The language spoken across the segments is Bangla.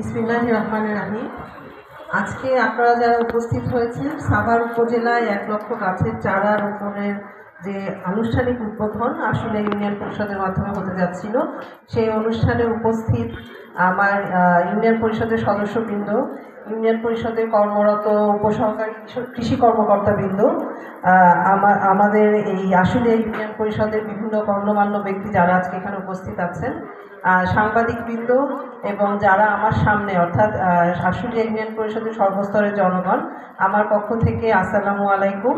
বিসমিল্লাহির রহমানির রহিম। আজকে আপনারা যারা উপস্থিত হয়েছেন, সাভার উপজেলায় 1 লক্ষ গাছের চারা রোপণের যে আনুষ্ঠানিক উদ্বোধন আসলে ইউনিয়ন পরিষদের মাধ্যমে হতে যাচ্ছিল, সেই অনুষ্ঠানে উপস্থিত আমার ইউনিয়ন পরিষদের সদস্যবৃন্দ, ইউনিয়ন পরিষদে কর্মরত উপসহকারী কৃষি কর্মকর্তাবৃন্দ, আমাদের এই আশুলিয়া ইউনিয়ন পরিষদের বিভিন্ন গণ্যমান্য ব্যক্তি যারা আজকে এখানে উপস্থিত আছেন, সাংবাদিকবৃন্দ এবং যারা আমার সামনে অর্থাৎ আশুলিয়া ইউনিয়ন পরিষদের সর্বস্তরের জনগণ, আমার পক্ষ থেকে আসসালামু আলাইকুম।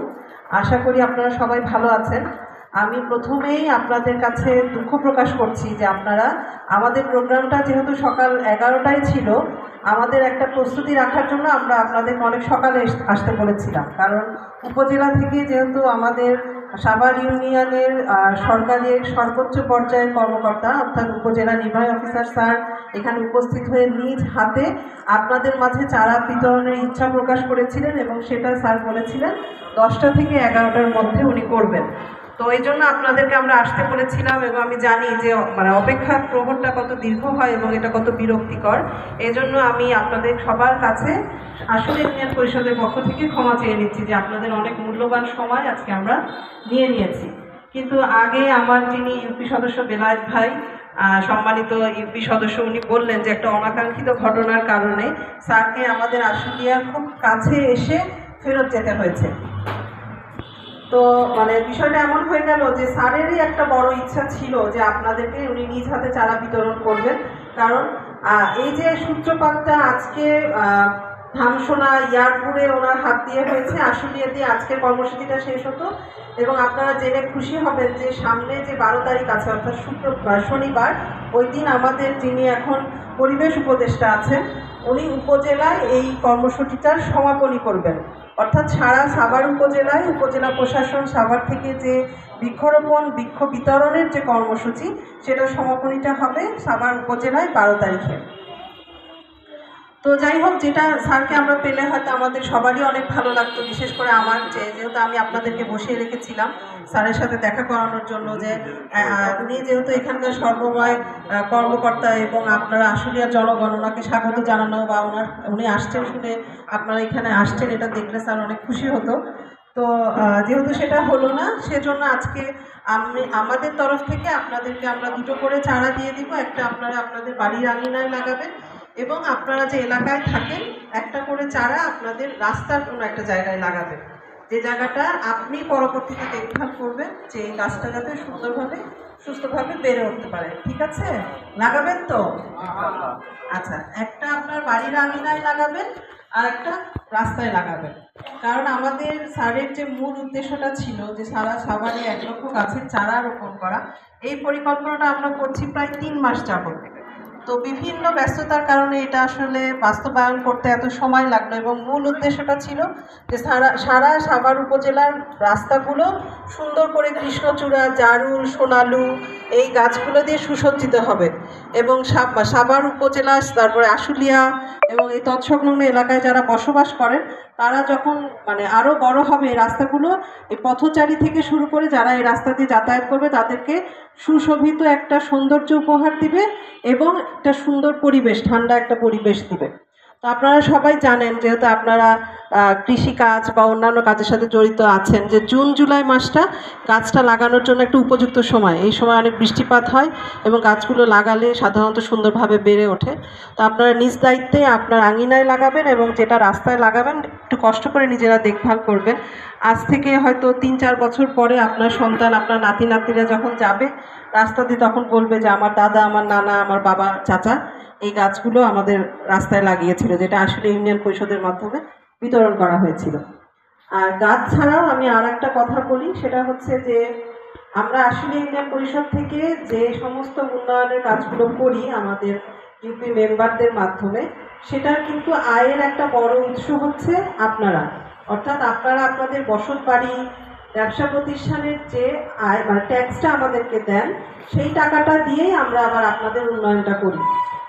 আশা করি আপনারা সবাই ভালো আছেন। আমি প্রথমেই আপনাদের কাছে দুঃখ প্রকাশ করছি যে আপনারা আমাদের প্রোগ্রামটা যেহেতু সকাল 11টায় ছিল, আমাদের একটা প্রস্তুতি রাখার জন্য আমরা আপনাদের অনেক সকালে আসতে বলেছিলাম, কারণ উপজেলা থেকে যেহেতু আমাদের সাভার ইউনিয়নের সরকারি সর্বোচ্চ পর্যায়ের কর্মকর্তা অর্থাৎ উপজেলা নির্বাহী অফিসার স্যার এখানে উপস্থিত হয়ে নিজ হাতে আপনাদের মাঝে চারা বিতরণের ইচ্ছা প্রকাশ করেছিলেন এবং সেটা স্যার বলেছিলেন 10টা থেকে 11টার মধ্যে উনি করবেন। তো এই জন্য আপনাদেরকে আমরা আসতে বলেছিলাম এবং আমি জানি যে অপেক্ষার প্রহরটা কত দীর্ঘ হয় এবং এটা কত বিরক্তিকর। এই জন্য আমি আপনাদের সবার কাছে আসলে ইউনিয়ন পরিষদের পক্ষ থেকে ক্ষমা চেয়ে নিচ্ছি যে আপনাদের অনেক মূল্যবান সময় আজকে আমরা নিয়ে নিয়েছি। কিন্তু আগে আমার যিনি ইউপি সদস্য বেলায়েত ভাই, সম্মানিত ইউপি সদস্য, উনি বললেন যে একটা অনাকাঙ্ক্ষিত ঘটনার কারণে স্যারকে আমাদের আশুলিয়ার খুব কাছে এসে ফেরত যেতে হয়েছে। তো বিষয়টা এমন হয়ে গেল যে স্যারেরই একটা বড় ইচ্ছা ছিল যে আপনাদেরকে উনি নিজ হাতে চারা বিতরণ করবেন, কারণ এই যে সূত্রপাতটা আজকে ধামসোনা ইয়ারপুরে ওনার হাত দিয়ে হয়েছে, আশুলিয়া দিয়ে আজকের কর্মসূচিটা শেষ হতো এবং আপনারা জেনে খুশি হবেন যে সামনে যে 12 তারিখ আছে অর্থাৎ শনিবার, ওই দিন আমাদের যিনি এখন পরিবেশ উপদেষ্টা আছেন উনি উপজেলায় এই কর্মসূচিটার সমাপনী করবেন। অর্থাৎ সারা সাভার উপজেলায় উপজেলা প্রশাসন সাভার থেকে যে বৃক্ষরোপণ বৃক্ষ বিতরণের যে কর্মসূচি সেটার সমাপনীটা হবে সাভার উপজেলায় 12 তারিখে। তো যাই হোক, যেটা স্যারকে আমরা পেলে হয়তো আমাদের সবারই অনেক ভালো লাগতো, বিশেষ করে আমার, যেহেতু আমি আপনাদেরকে বসিয়ে রেখেছিলাম স্যারের সাথে দেখা করানোর জন্য, যে উনি যেহেতু এখানকার সর্বময় কর্মকর্তা এবং আপনারা আশুলিয়ার জনগণ, ওনাকে স্বাগত জানানো বা উনি আসছেন শুনে আপনারা এখানে আসছেন এটা দেখলে স্যার অনেক খুশি হতো। তো যেহেতু সেটা হলো না, সেজন্য আজকে আমাদের তরফ থেকে আপনাদেরকে আমরা 2টো করে চারা দিয়ে দিব। একটা আপনারা আপনাদের বাড়ির আঙিনায় লাগাবেন এবং আপনারা যে এলাকায় থাকেন একটা করে চারা আপনাদের রাস্তার কোনো একটা জায়গায় লাগাবেন, যে জায়গাটা আপনি পরবর্তীতে দেখভাল করবেন যে এই গাছটা যাতে সুন্দরভাবে সুস্থভাবে বেড়ে উঠতে পারে। ঠিক আছে, লাগাবেন তো? আচ্ছা, একটা আপনার বাড়ির আঙিনায় লাগাবেন আর একটা রাস্তায় লাগাবেন, কারণ আমাদের স্যারের যে মূল উদ্দেশ্যটা ছিল যে সারা সাভারে 1 লক্ষ গাছের চারা রোপণ করা, এই পরিকল্পনাটা আমরা করছি প্রায় 3 মাস যাবত। তো বিভিন্ন ব্যস্ততার কারণে এটা আসলে বাস্তবায়ন করতে এত সময় লাগলো এবং মূল উদ্দেশ্যটা ছিল যে সারা সাভার উপজেলার রাস্তাগুলো সুন্দর করে কৃষ্ণচূড়া, জারুল, সোনালু এই গাছগুলো দিয়ে সুসজ্জিত হবে এবং সাভার উপজেলা, তারপরে আশুলিয়া এবং এই তৎসংলগ্ন এলাকায় যারা বসবাস করেন তারা যখন আরও বড় হবে এই রাস্তাগুলো, এই পথচারী থেকে শুরু করে যারা এই রাস্তা দিয়ে যাতায়াত করবে তাদেরকে সুশোভিত একটা সৌন্দর্য উপহার দিবে এবং একটা সুন্দর পরিবেশ, ঠান্ডা একটা পরিবেশ দিবে। তো আপনারা সবাই জানেন, যেহেতু আপনারা কৃষিকাজ বা অন্যান্য কাজের সাথে জড়িত আছেন, যে জুন জুলাই মাসটা গাছটা লাগানোর জন্য একটা উপযুক্ত সময়। এই সময় অনেক বৃষ্টিপাত হয় এবং গাছগুলো লাগালে সাধারণত সুন্দরভাবে বেড়ে ওঠে। তো আপনারা নিজ দায়িত্বে আপনার আঙিনায় লাগাবেন এবং যেটা রাস্তায় লাগাবেন একটু কষ্ট করে নিজেরা দেখভাল করবেন। আজ থেকে হয়তো 3-4 বছর পরে আপনার সন্তান, আপনার নাতি নাতিরা যখন যাবে রাস্তা দিয়ে, তখন বলবে যে আমার দাদা, আমার নানা, আমার বাবা, চাচা এই গাছগুলো আমাদের রাস্তায় লাগিয়েছিল, যেটা আসলে ইউনিয়ন পরিষদের মাধ্যমে বিতরণ করা হয়েছিল। আর গাছ ছাড়াও আমি আর একটা কথা বলি, সেটা হচ্ছে যে আমরা আসলে ইউনিয়ন পরিষদ থেকে যে সমস্ত উন্নয়নের কাজগুলো করি আমাদের ইউপি মেম্বারদের মাধ্যমে, সেটার কিন্তু আয়ের একটা বড় উৎস হচ্ছে আপনারা। অর্থাৎ আপনারা আপনাদের বসত বাড়ি, ব্যবসা প্রতিষ্ঠানের যে আয় ট্যাক্সটা আমাদেরকে দেন, সেই টাকাটা দিয়েই আমরা আবার আপনাদের উন্নয়নটা করি।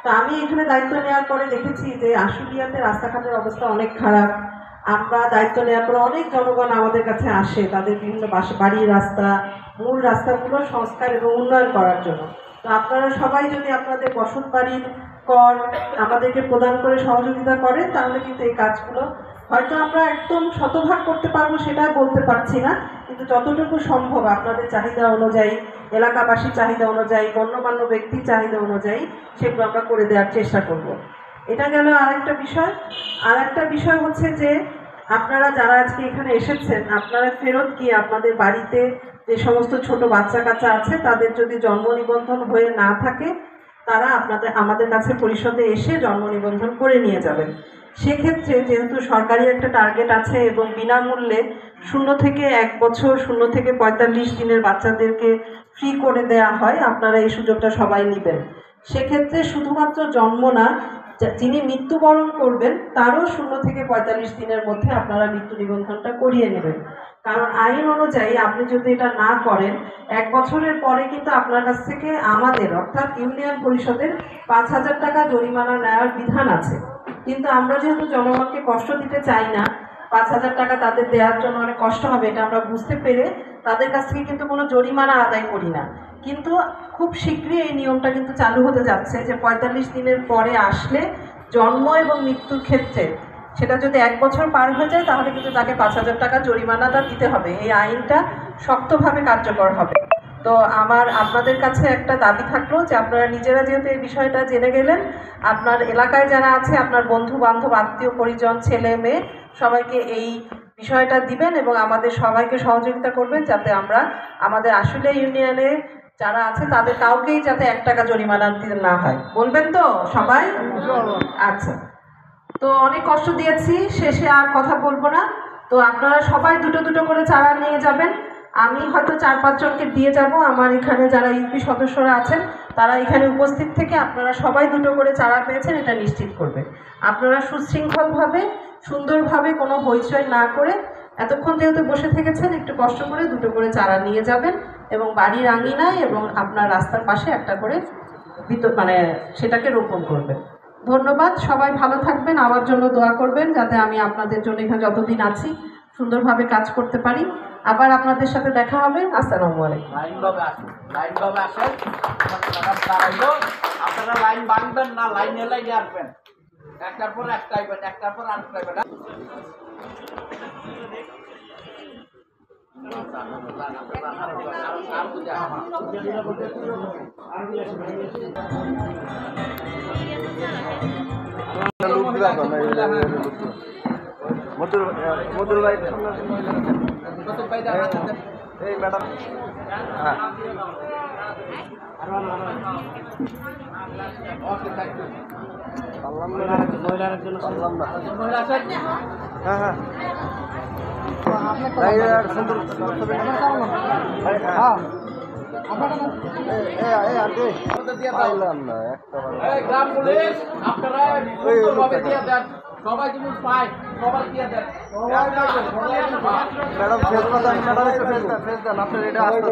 তো আমি এখানে দায়িত্ব নেওয়ার পরে দেখেছি যে আশুলিয়াতে রাস্তাঘাটের অবস্থা অনেক খারাপ। আমরা দায়িত্ব নেওয়ার পরে অনেক জনগণ আমাদের কাছে আসে তাদের বিভিন্ন বাড়ির রাস্তা, মূল রাস্তাগুলো সংস্কার এবং উন্নয়ন করার জন্য। তো আপনারা সবাই যদি আপনাদের বসত বাড়ির কর আমাদেরকে প্রদান করে সহযোগিতা করে, তাহলে কিন্তু এই কাজগুলো হয়তো আমরা একদম শতভাগ করতে পারবো সেটা বলতে পারছি না, কিন্তু যতটুকু সম্ভব আপনাদের চাহিদা অনুযায়ী, এলাকাবাসীর চাহিদা অনুযায়ী, গণ্যমান্য ব্যক্তির চাহিদা অনুযায়ী সেগুলো আমরা করে দেওয়ার চেষ্টা করব। এটা গেল আরেকটা বিষয়। আর একটা বিষয় হচ্ছে যে আপনারা যারা আজকে এখানে এসেছেন, আপনারা ফেরত গিয়ে আপনাদের বাড়িতে যে সমস্ত ছোট বাচ্চা কাচ্চা আছে তাদের যদি জন্ম নিবন্ধন হয়ে না থাকে, তারা আমাদের কাছে পরিষদে এসে জন্ম নিবন্ধন করে নিয়ে যাবেন। সেক্ষেত্রে যেহেতু সরকারি একটা টার্গেট আছে এবং বিনামূল্যে 0 থেকে 1 বছর, 0 থেকে 45 দিনের বাচ্চাদেরকে ফ্রি করে দেওয়া হয়, আপনারা এই সুযোগটা সবাই নেবেন। সেক্ষেত্রে শুধুমাত্র জন্ম না, যিনি মৃত্যুবরণ করবেন তারও 0 থেকে 45 দিনের মধ্যে আপনারা মৃত্যু নিবন্ধনটা করিয়ে নেবেন। কারণ আইন অনুযায়ী আপনি যদি এটা না করেন, 1 বছরের পরে কিন্তু আপনার কাছ থেকে আমাদের অর্থাৎ ইউনিয়ন পরিষদের 5,000 টাকা জরিমানা নেওয়ার বিধান আছে। কিন্তু আমরা যেহেতু জনগণকে কষ্ট দিতে চাই না, 5,000 টাকা তাদের দেওয়ার জন্য অনেক কষ্ট হবে এটা আমরা বুঝতে পেরে তাদের কাছ থেকে কিন্তু কোনো জরিমানা আদায় করি না। কিন্তু খুব শীঘ্রই এই নিয়মটা কিন্তু চালু হতে যাচ্ছে যে 45 দিনের পরে আসলে জন্ম এবং মৃত্যুর ক্ষেত্রে সেটা যদি 1 বছর পার হয়ে যায় তাহলে কিন্তু তাকে 5,000 টাকা জরিমানাটা দিতে হবে। এই আইনটা শক্তভাবে কার্যকর হবে। তো আপনাদের কাছে একটা দাবি থাকলো যে আপনারা নিজেরা যেহেতু এই বিষয়টা জেনে গেলেন, আপনার এলাকায় যারা আছে, আপনার বন্ধু বান্ধব, আত্মীয় পরিজন, ছেলে মেয়ে সবাইকে এই বিষয়টা দিবেন এবং আমাদের সবাইকে সহযোগিতা করবেন যাতে আমরা আমাদের আসলে ইউনিয়নে যারা আছে তাদের কাউকেই যাতে 1 টাকা জরিমানা দিতে না হয়। বলবেন তো সবাই? আচ্ছা, তো অনেক কষ্ট দিয়েছি, শেষে আর কথা বলবো না। তো আপনারা সবাই দুটো দুটো করে চারা নিয়ে যাবেন। আমি হয়তো 4-5 জনকে দিয়ে যাব। আমার এখানে যারা ইউপি সদস্যরা আছেন তারা এখানে উপস্থিত থেকে আপনারা সবাই দুটো করে চারা পেয়েছেন এটা নিশ্চিত করবে। আপনারা সুশৃঙ্খলভাবে, সুন্দরভাবে, কোনো হইচই না করে, এতক্ষণ যেহেতু বসে থেকেছেন একটু কষ্ট করে দুটো করে চারা নিয়ে যাবেন এবং বাড়ির আঙিনায় এবং আপনার রাস্তার পাশে একটা করে সেটাকে রোপণ করবেন। ধন্যবাদ, সবাই ভালো থাকবেন, আমার জন্য দোয়া করবেন যাতে আমি আপনাদের জন্য এখানে যতদিন আছি সুন্দরভাবে কাজ করতে পারি। আবার আপনাদের সাথে দেখা হবে। আসসালামু আলাইকুম। লাইনভাবে আসেন, আপনারা লাইন বাঁধবেন না, লাইন এলাই আসবেন, একটার পর একটা আইবেন, একটার পর আরেকটা আইবেন। মধুর ভাই, এই ম্যাডাম, হ্যাঁ মহিলার জন্য হ্যাঁ হ্যাঁ সুন্দর গ্রাম পুলিশ আপনারা সুন্দরভাবে দিয়ে দেন, সবাই জিনিস পায়, সবাই দিয়ে দেন। ম্যাডাম ফেস দেন আপনার এটা আসতে